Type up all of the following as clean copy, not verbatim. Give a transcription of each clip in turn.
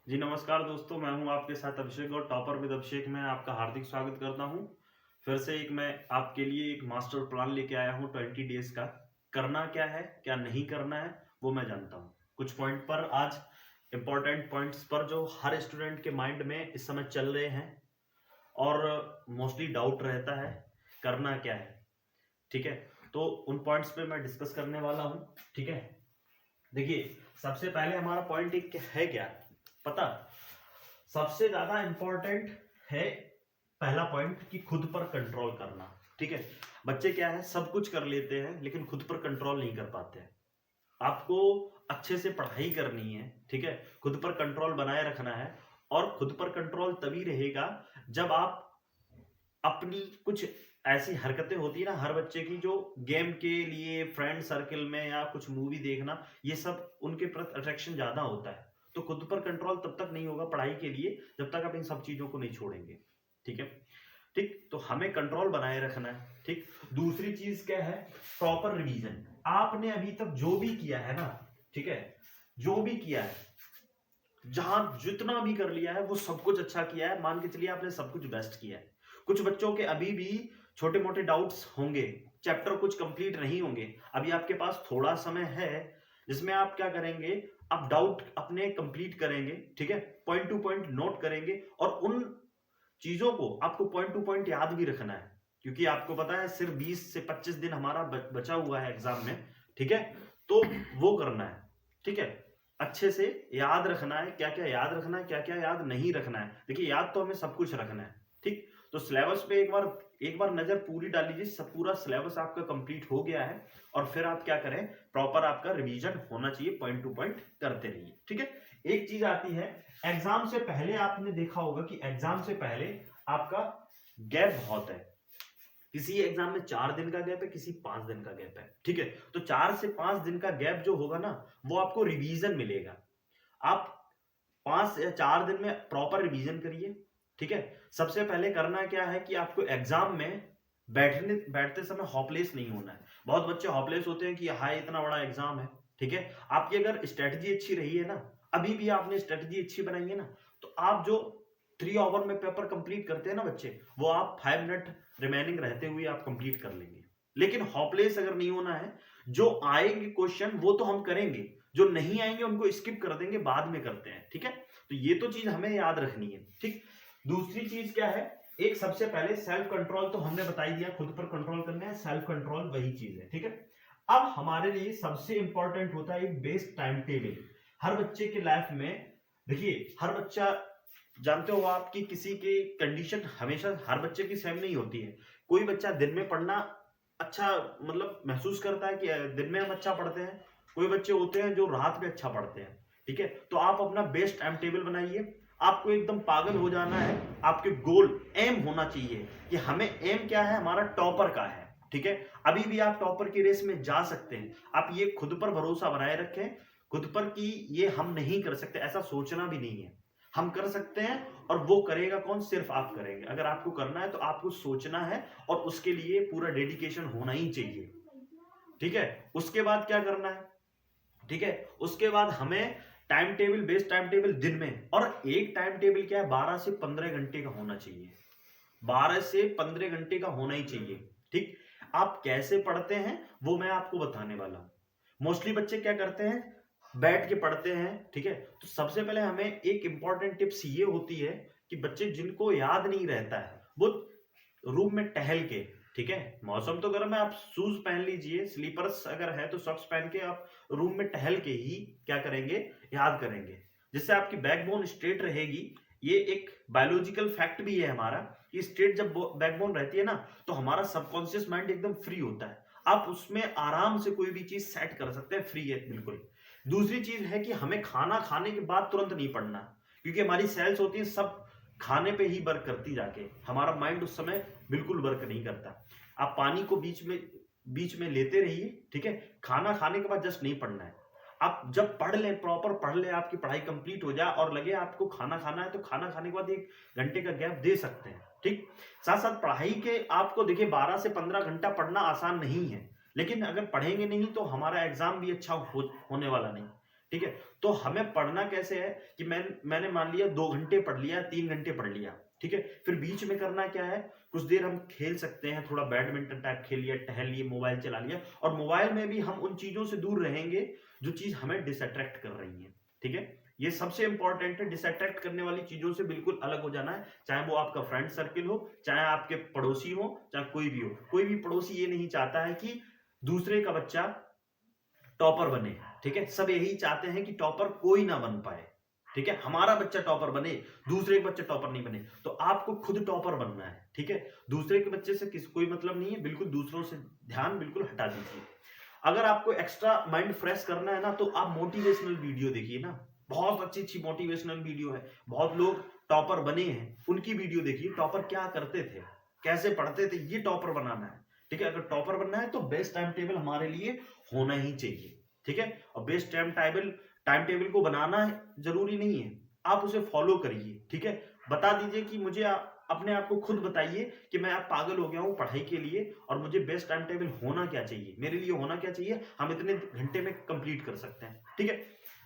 जी नमस्कार दोस्तों, मैं हूँ आपके साथ अभिषेक और टॉपर विद अभिषेक में आपका हार्दिक स्वागत करता हूँ। फिर से एक मैं आपके लिए एक मास्टर प्लान लेके आया हूँ 20 डेज़ का। करना क्या है, क्या नहीं करना है, वो मैं जानता हूँ। कुछ पॉइंट पर आज इम्पोर्टेंट पॉइंट्स पर जो हर स्टूडेंट के माइंड में इस समय चल रहे हैं और मोस्टली डाउट रहता है, करना क्या है, ठीक है? तो उन पॉइंट्स पे मैं डिस्कस करने वाला हूँ, ठीक है? देखिए, सबसे पहले हमारा पॉइंट एक है क्या पता? सबसे ज्यादा इंपॉर्टेंट है पहला पॉइंट कि खुद पर कंट्रोल करना। ठीक है, बच्चे क्या है, सब कुछ कर लेते हैं लेकिन खुद पर कंट्रोल नहीं कर पाते हैं। आपको अच्छे से पढ़ाई करनी है, ठीक है, खुद पर कंट्रोल बनाए रखना है। और खुद पर कंट्रोल तभी रहेगा जब आप अपनी कुछ ऐसी हरकतें होती है ना हर बच्चे की, जो गेम के लिए फ्रेंड सर्कल में या कुछ मूवी देखना, ये सब उनके प्रति अट्रैक्शन ज्यादा होता है। तो खुद पर कंट्रोल तब तक नहीं होगा पढ़ाई के लिए जब तक आप इन सब चीजों को नहीं छोड़ेंगे। ठीक है, ठीक, तो हमें कंट्रोल बनाए रखना है। ठीक, दूसरी चीज क्या है, प्रॉपर रिवीजन। आपने अभी तक जो भी किया है ना, ठीक है, जो भी किया है, जहां जितना भी कर लिया है वो सब कुछ अच्छा किया है, मान के चलिए आपने सब कुछ बेस्ट किया है। कुछ बच्चों के अभी भी छोटे मोटे डाउट्स होंगे, चैप्टर कुछ कंप्लीट नहीं होंगे, अभी आपके पास थोड़ा समय है जिसमें आप क्या करेंगे, आप डाउट अपने कंप्लीट करेंगे, ठीक है, पॉइंट टू पॉइंट नोट करेंगे और उन चीजों को आपको पॉइंट टू पॉइंट याद भी रखना है। क्योंकि आपको पता है सिर्फ 20 से 25 दिन हमारा बचा हुआ है एग्जाम में, ठीक है, तो वो करना है। ठीक है, अच्छे से याद रखना है, क्या क्या याद रखना है, क्या क्या याद नहीं रखना है। देखिए, याद तो हमें सब कुछ रखना है। ठीक, तो सिलेबस पे एक बार नजर पूरी डाल लीजिए, सब पूरा सिलेबस आपका कंप्लीट हो गया है और फिर आप क्या करें, प्रॉपर आपका रिवीजन होना चाहिए, पॉइंट टू पॉइंट करते रहिए। ठीक है, एक चीज आती है, एग्जाम से पहले आपने देखा होगा कि एग्जाम से पहले आपका गैप बहुत है। किसी एग्जाम में 4 दिन का गैप है, किसी 5 दिन का गैप है। ठीक है, तो 4 से 5 दिन का गैप जो होगा ना, वो आपको रिवीजन मिलेगा। आप 5 या 4 दिन में प्रॉपर रिवीजन करिए। ठीक है, सबसे पहले करना क्या है कि आपको एग्जाम में बैठते समय हॉपलेस नहीं होना है। बहुत बच्चे हॉपलेस होते हैं कि हाय इतना बड़ा एग्जाम है। ठीक है, आपकी अगर स्ट्रेटजी अच्छी रही है ना, अभी भी आपने स्ट्रेटजी अच्छी बनाई है ना, तो आप जो 3 आवर में पेपर कंप्लीट करते हैं ना बच्चे, वो आप 5 मिनट रिमेनिंग रहते हुए आप कंप्लीट कर लेंगे। लेकिन हॉपलेस अगर नहीं होना है, जो आएंगे क्वेश्चन वो तो हम करेंगे, जो नहीं आएंगे उनको स्किप कर देंगे, बाद में करते हैं। ठीक है, तो ये तो चीज हमें याद रखनी है। ठीक, दूसरी चीज क्या है, एक सबसे पहले सेल्फ कंट्रोल तो हमने बता ही दिया, खुद पर कंट्रोल करना है, सेल्फ कंट्रोल वही चीज है। ठीक है, अब हमारे लिए सबसे इंपॉर्टेंट होता है एक बेस्ट टाइम टेबल हर बच्चे के लाइफ में। देखिए, हर बच्चा, जानते हो आप कि किसी की कंडीशन हमेशा हर बच्चे की सेम नहीं होती है। कोई बच्चा दिन में पढ़ना अच्छा मतलब महसूस करता है कि दिन में हम अच्छा पढ़ते हैं, कोई बच्चे होते हैं जो रात में अच्छा पढ़ते हैं। ठीक है, तो आप अपना बेस्ट टाइम टेबल बनाइए। आपको एकदम पागल हो जाना है, आपके गोल एम होना चाहिए कि हमें एम क्या है, हमारा टॉपर का है। ठीक है, अभी भी आप टॉपर की रेस में जा सकते हैं। आप ये खुद पर भरोसा बनाए रखें, खुद पर कि ये हम नहीं कर सकते, ऐसा सोचना भी नहीं है। हम कर सकते हैं और वो करेगा कौन, सिर्फ आप करेंगे। अगर आपको करना है तो आपको सोचना है और उसके लिए पूरा डेडिकेशन होना ही चाहिए। ठीक है, उसके बाद क्या करना है, ठीक है, उसके बाद हमें time table, best time table दिन में, और एक टाइम टेबल क्या है, 12 से 15 घंटे का होना चाहिए। 12 से 15 घंटे का होना ही चाहिए। ठीक, आप कैसे पढ़ते हैं वो मैं आपको बताने वाला हूं। मोस्टली बच्चे क्या करते हैं, बैठ के पढ़ते हैं। ठीक है, तो सबसे पहले हमें एक इंपॉर्टेंट टिप्स ये होती है कि बच्चे जिनको याद नहीं रहता है वो रूम में टहल के, ठीक है, मौसम तो गर्म है, आप शूज पहन लीजिए, स्लीपर्स अगर है तो सॉक्स पहन के आप रूम में टहल के ही क्या करेंगे, याद करेंगे, जिससे आपकी बैकबोन स्ट्रेट रहेगी। ये एक बायोलॉजिकल फैक्ट भी है हमारा कि स्ट्रेट जब बैकबोन रहती है ना, तो हमारा सबकॉन्शियस माइंड एकदम फ्री होता है। आप उसमें आराम से कोई भी चीज सेट कर सकते हैं, फ्री है बिल्कुल। दूसरी चीज है कि हमें खाना खाने के बाद तुरंत नहीं पढ़ना, क्योंकि हमारी सेल्स होती है सब खाने पे ही वर्क करती जाके, हमारा माइंड उस समय बिल्कुल वर्क नहीं करता। आप पानी को बीच में लेते रहिए। ठीक है, खाना खाने के बाद जस्ट नहीं पढ़ना है। आप जब पढ़ ले, प्रॉपर पढ़ ले, आपकी पढ़ाई कंप्लीट हो जाए और लगे आपको खाना खाना है, तो खाना खाने के बाद 1 घंटे का गैप दे सकते हैं। ठीक, साथ साथ पढ़ाई के आपको देखिए 12 से 15 घंटा पढ़ना आसान नहीं है, लेकिन अगर पढ़ेंगे नहीं तो हमारा एग्जाम भी अच्छा होने वाला नहीं। ठीक है। तो हमें पढ़ना कैसे है कि मैंने मान लिया 2 घंटे पढ़ लिया, 3 घंटे पढ़ लिया, ठीक है। फिर बीच में करना क्या है, कुछ देर हम खेल सकते हैं, थोड़ा बैडमिंटन टाइप खेल लिया, टहल लिए, मोबाइल चला लिया, और मोबाइल में भी हम उन चीजों से दूर रहेंगे जो चीज हमें डिसअट्रैक्ट कर रही है, ठीक है। ये सबसे इंपॉर्टेंट है, डिसअट्रैक्ट करने वाली चीजों से बिल्कुल अलग हो जाना है, चाहे वो आपका फ्रेंड सर्किल हो, चाहे आपके पड़ोसी हो, चाहे कोई भी हो। कोई भी पड़ोसी ये नहीं चाहता है कि दूसरे का बच्चा टॉपर बने, ठीक है। सब यही चाहते हैं कि टॉपर कोई ना बन पाए, ठीक है। हमारा बच्चा टॉपर बने, दूसरे के बच्चे टॉपर नहीं बने। तो आपको खुद टॉपर बनना है, ठीक है। दूसरे के बच्चे से कोई मतलब नहीं है, बिल्कुल दूसरों से ध्यान बिल्कुल हटा दीजिए। अगर आपको एक्स्ट्रा माइंड फ्रेश करना है ना, तो आप मोटिवेशनल वीडियो देखिए ना, बहुत अच्छी अच्छी मोटिवेशनल वीडियो है, बहुत लोग टॉपर बने हैं, उनकी वीडियो देखिए, टॉपर क्या करते थे, कैसे पढ़ते थे, ये टॉपर बनाना है, ठीक है। अगर टॉपर बनना है तो बेस्ट टाइम टेबल हमारे लिए होना ही चाहिए, ठीक है। और बेस्ट टाइम टेबल को बनाना जरूरी नहीं है, आप उसे फॉलो करिए, ठीक है। बता दीजिए कि मुझे अपने आप को खुद बताइए कि मैं आप पागल हो गया हूं पढ़ाई के लिए, और मुझे बेस्ट टाइम टेबल होना क्या चाहिए, मेरे लिए होना क्या चाहिए, हम इतने घंटे में कंप्लीट कर सकते हैं, ठीक है।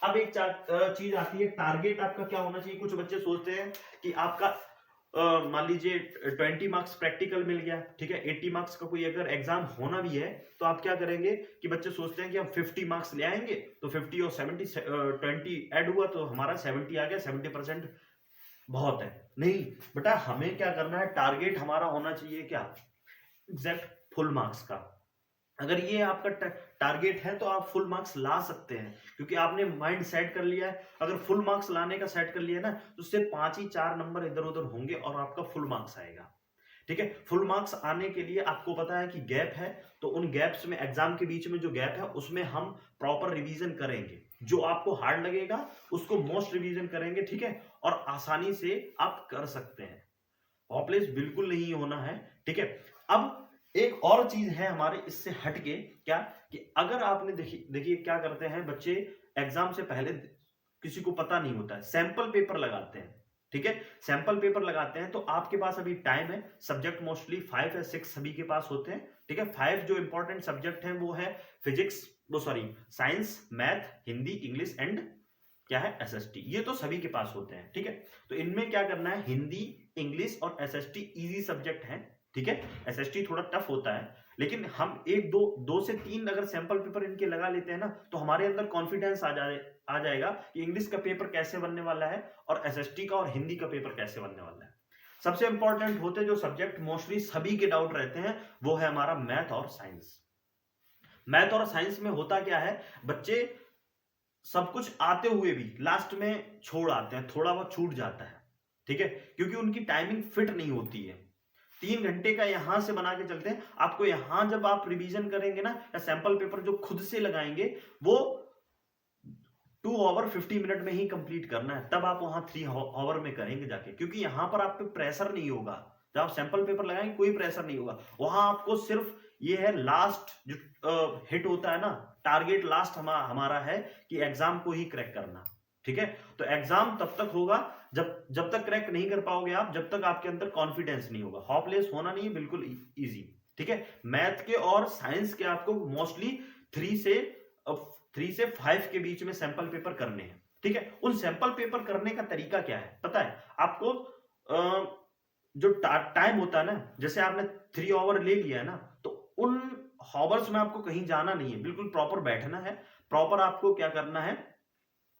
अब एक चीज आती है, टारगेट आपका क्या होना चाहिए। कुछ बच्चे सोचते हैं कि आपका मान लीजिए 20 मार्क्स प्रैक्टिकल मिल गया, ठीक है, 80 मार्क्स का कोई अगर एग्जाम होना भी है, तो आप क्या करेंगे कि बच्चे सोचते हैं कि हम 50 मार्क्स ले आएंगे, तो 50 और 70 20 ऐड हुआ तो हमारा 70 आ गया, 70% बहुत है। नहीं बेटा, हमें क्या करना है, टारगेट हमारा होना चाहिए क्या, एग्जैक्ट फुल मार्क्स का। अगर ये आपका टारगेट है तो आप फुल मार्क्स ला सकते हैं, क्योंकि आपने माइंड सेट कर लिया है। अगर फुल मार्क्स लाने का सेट कर लिया ना, तो उससे 5 ही 4 नंबर इधर उधर होंगे और आपका फुल मार्क्स आएगा, ठीक है। फुल मार्क्स आने के लिए आपको पता है कि गैप है, तो उन गैप्स में, एग्जाम के बीच में जो गैप है, उसमें हम प्रॉपर रिवीजन करेंगे, जो आपको हार्ड लगेगा उसको मोस्ट रिवीजन करेंगे, ठीक है। और आसानी से आप कर सकते हैं, हॉपलेस बिल्कुल नहीं होना है, ठीक है। अब एक और चीज है हमारे इससे हटके, क्या कि अगर आपने देखिए क्या करते हैं बच्चे, एग्जाम से पहले किसी को पता नहीं होता है, सैंपल पेपर लगाते हैं, ठीक है। सैंपल पेपर लगाते हैं, तो आपके पास अभी टाइम है, सब्जेक्ट मोस्टली 5 या 6 सभी के पास होते हैं, ठीक है। 5 जो इंपॉर्टेंट सब्जेक्ट हैं वो है फिजिक्स, वो sorry science, math, Hindi, English and क्या है, एसएसटी। ये तो सभी के पास होते हैं, ठीक है। तो इनमें क्या करना है, हिंदी, इंग्लिश और एसएसटी इजी सब्जेक्ट हैं, ठीक है। एसएसटी थोड़ा टफ होता है, लेकिन हम एक दो से तीन अगर सैंपल पेपर इनके लगा लेते हैं ना, तो हमारे अंदर कॉन्फिडेंस आ जाएगा कि इंग्लिश का पेपर कैसे बनने वाला है और एसएसटी का और हिंदी का पेपर कैसे बनने वाला है। सबसे इंपॉर्टेंट होते जो सब्जेक्ट मोस्टली सभी के डाउट रहते हैं, वो है हमारा मैथ और साइंस। मैथ और साइंस में होता क्या है, बच्चे सब कुछ आते हुए भी लास्ट में छोड़ आते हैं, थोड़ा बहुत छूट जाता है, ठीक है, क्योंकि उनकी टाइमिंग फिट नहीं होती है। 3 घंटे का यहां से बना के चलते हैं, आपको यहां जब आप रिवीजन करेंगे ना, या सैंपल पेपर जो खुद से लगाएंगे, वो 2 आवर 50 मिनट में ही कंप्लीट करना है, तब आप वहां 3 आवर में करेंगे जाके, क्योंकि यहां पर आप पे प्रेशर नहीं होगा। जब आप सैंपल पेपर लगाएंगे कोई प्रेशर नहीं होगा, वहां आपको सिर्फ ये है लास्ट जो हिट होता है ना, टारगेट लास्ट हमारा है कि एग्जाम को ही क्रैक करना, ठीक है। तो एग्जाम तब तक होगा जब तक क्रैक नहीं कर पाओगे आप, जब तक आपके अंदर कॉन्फिडेंस नहीं होगा। हॉपलेस होना नहीं है, बिल्कुल इजी, ठीक है। मैथ के और साइंस के आपको मोस्टली 3 से 5 के बीच में सैंपल पेपर करने हैं, ठीक है। उन सैंपल पेपर करने का तरीका क्या है पता है आपको, जो टाइम होता है ना, जैसे आपने 3 आवर ले लिया है ना, तो उन हॉवर्स में आपको कहीं जाना नहीं है, बिल्कुल प्रॉपर बैठना है। प्रॉपर आपको क्या करना है,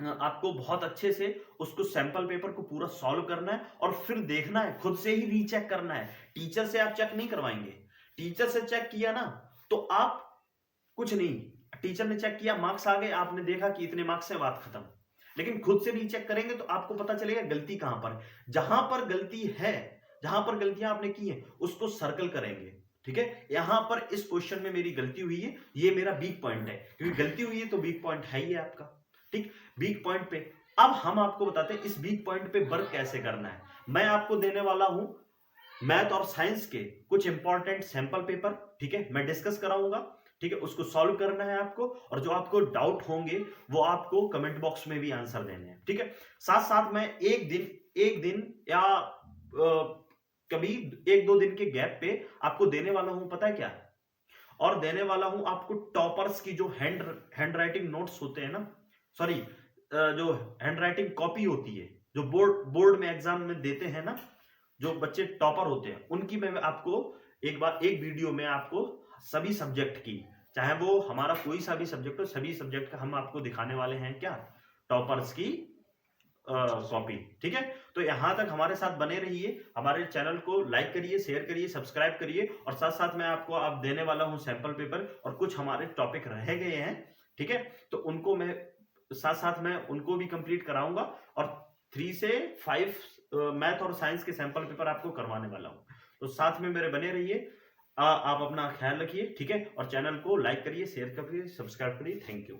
आपको बहुत अच्छे से उसको सैंपल पेपर को पूरा सॉल्व करना है, और फिर देखना है, खुद से ही रीचेक करना है। टीचर से आप चेक नहीं करवाएंगे, टीचर से चेक किया ना तो आप कुछ नहीं, टीचर ने चेक किया, मार्क्स आ गए, आपने देखा कि इतने मार्क्स से, बात खत्म। लेकिन खुद से रीचेक करेंगे तो आपको पता चलेगा गलती कहां पर है। जहां पर गलती है, जहां पर गलतियां आपने की है, उसको सर्कल करेंगे, ठीक है। यहां पर इस क्वेश्चन में मेरी गलती हुई है, ये मेरा वीक पॉइंट है, क्योंकि गलती हुई है तो वीक पॉइंट है ही आपका, ठीक। वीक पॉइंट पे अब हम आपको बताते हैं इस वीक पॉइंट पे वर्क कैसे करना है। मैं आपको देने वाला हूं मैथ और साइंस के कुछ इंपॉर्टेंट सैंपल पेपर, ठीक है, मैं डिस्कस कराऊंगा, ठीक है। उसको सॉल्व करना है आपको, और जो आपको डाउट होंगे वो आपको कमेंट बॉक्स में भी आंसर देने हैं, ठीक है। साथ साथ मैं एक दिन या कभी 1-2 दिन के गैप पे आपको देने वाला हूं, पता है क्या, और देने वाला हूं आपको टॉपर्स की जो हैंड राइटिंग नोट्स होते हैं ना, सॉरी, जो हैंड राइटिंग कॉपी होती है, जो बोर्ड में एग्जाम में देते हैं ना, जो बच्चे टॉपर होते हैं, उनकी मैं आपको एक वीडियो में आपको सभी सब्जेक्ट की, चाहे वो हमारा कोई सा भी सब्जेक्ट हो, सभी सब्जेक्ट का हम आपको दिखाने वाले हैं क्या, टॉपर्स की कॉपी। ठीक है, तो यहां तक हमारे साथ बने रहिए, हमारे चैनल को लाइक करिए, शेयर करिए, सब्सक्राइब करिए, और साथ साथ मैं आपको अब देने वाला हूं सैंपल पेपर, और कुछ हमारे टॉपिक रह गए हैं, ठीक है, तो उनको मैं साथ साथ में उनको भी कंप्लीट कराऊंगा, और 3 से 5 मैथ और साइंस के सैंपल पेपर आपको करवाने वाला हूं। तो साथ में मेरे बने रहिए, आप अपना ख्याल रखिए, ठीक है, और चैनल को लाइक करिए, शेयर करिए, सब्सक्राइब करिए। Thank you.